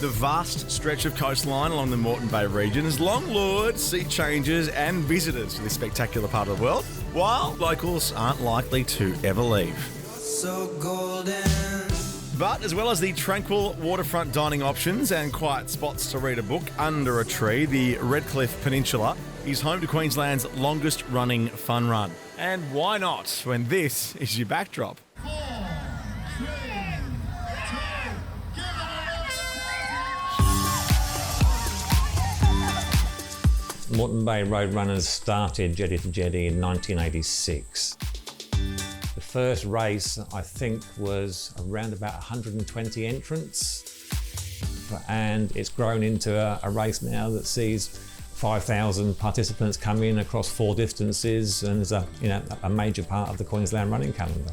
The vast stretch of coastline along the Moreton Bay region has long lured sea changers and visitors to this spectacular part of the world, while locals aren't likely to ever leave. So golden. But as well as the tranquil waterfront dining options and quiet spots to read a book under a tree, the Redcliffe Peninsula is home to Queensland's longest running fun run. And why not when this is your backdrop? 4, 3, 2, Moreton Bay Road Runners started Jetty to Jetty in 1986. The first race, I think, was around about 120 entrants, and it's grown into a race now that sees 5,000 participants come in across 4 distances, and is a major part of the Queensland running calendar.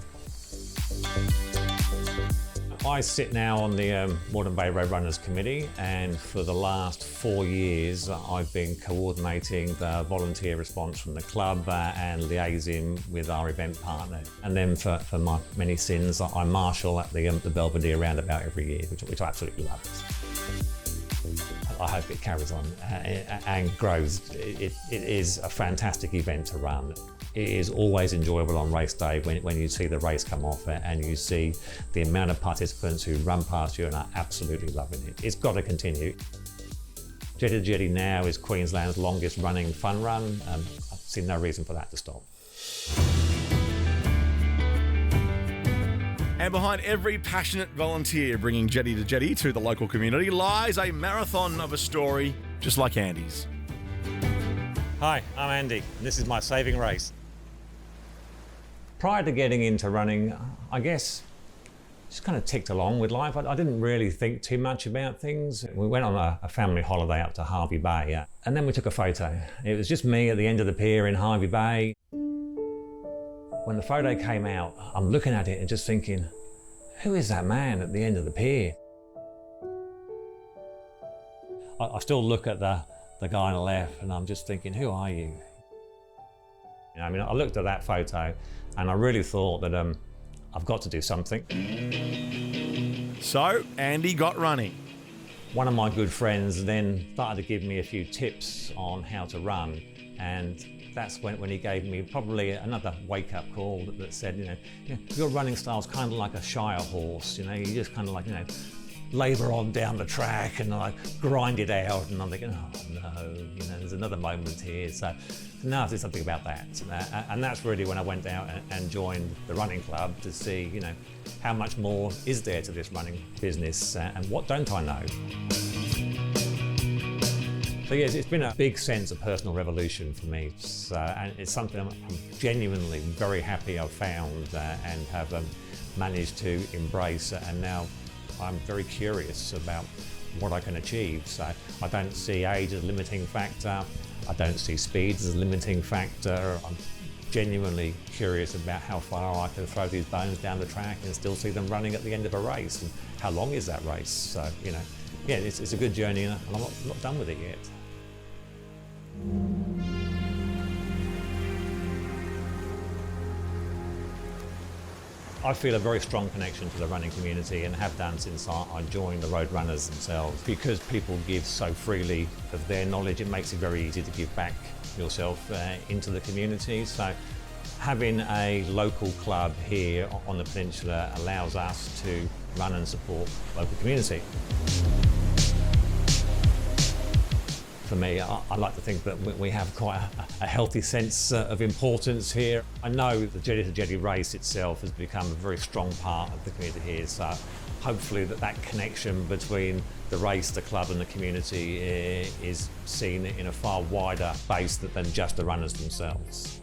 I sit now on the Moreton Bay Road Runners Committee, and for the last 4 years I've been coordinating the volunteer response from the club and liaising with our event partner. And then for my many sins, I marshal at the Belvedere roundabout every year, which I absolutely love. I hope it carries on and grows. It is a fantastic event to run. It is always enjoyable on race day when you see the race come off and you see the amount of participants who run past you and are absolutely loving it. It's got to continue. Jetty to Jetty now is Queensland's longest running fun run. I see no reason for that to stop. And behind every passionate volunteer bringing Jetty to Jetty to the local community lies a marathon of a story just like Andy's. Hi, I'm Andy, and this is my saving race. Prior to getting into running, I guess just kind of ticked along with life. I didn't really think too much about things. We went on a family holiday up to Hervey Bay, and then we took a photo. It was just me at the end of the pier in Hervey Bay. When the photo came out, I'm looking at it and just thinking, who is that man at the end of the pier? I still look at the guy on the left and I'm just thinking, who are you? I looked at that photo and I really thought that I've got to do something. So Andy got running. One of my good friends then started to give me a few tips on how to run, and that's when he gave me probably another wake-up call that said, your running style's kind of like a Shire horse, you just kind of labour on down the track and grind it out, and I'm thinking, oh no, there's another moment here. So now I do something about that, and that's really when I went out and joined the running club to see, how much more is there to this running business, and what don't I know? So yes, it's been a big sense of personal revolution for me, and it's something I'm genuinely very happy I've found and have managed to embrace, and now I'm very curious about what I can achieve. So I don't see age as a limiting factor, I don't see speed as a limiting factor. I'm genuinely curious about how far I can throw these bones down the track and still see them running at the end of a race, and how long is that race. So, it's a good journey, and I'm not done with it yet. I feel a very strong connection to the running community, and have done since I joined the Road Runners themselves. Because people give so freely of their knowledge, it makes it very easy to give back yourself into the community. So having a local club here on the peninsula allows us to run and support local community. For me, I like to think that we have quite a healthy sense of importance here. I know the Jetty to Jetty race itself has become a very strong part of the community here, so hopefully that connection between the race, the club and the community is seen in a far wider base than just the runners themselves.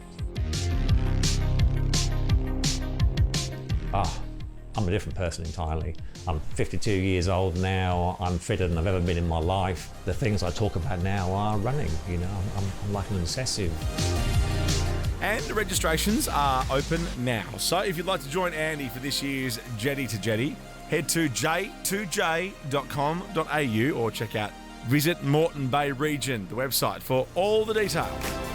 I'm a different person entirely. I'm 52 years old now, I'm fitter than I've ever been in my life. The things I talk about now are running, I'm like an obsessive. And the registrations are open now. So if you'd like to join Andy for this year's Jetty to Jetty, head to j2j.com.au or visit Moreton Bay Region, the website, for all the details.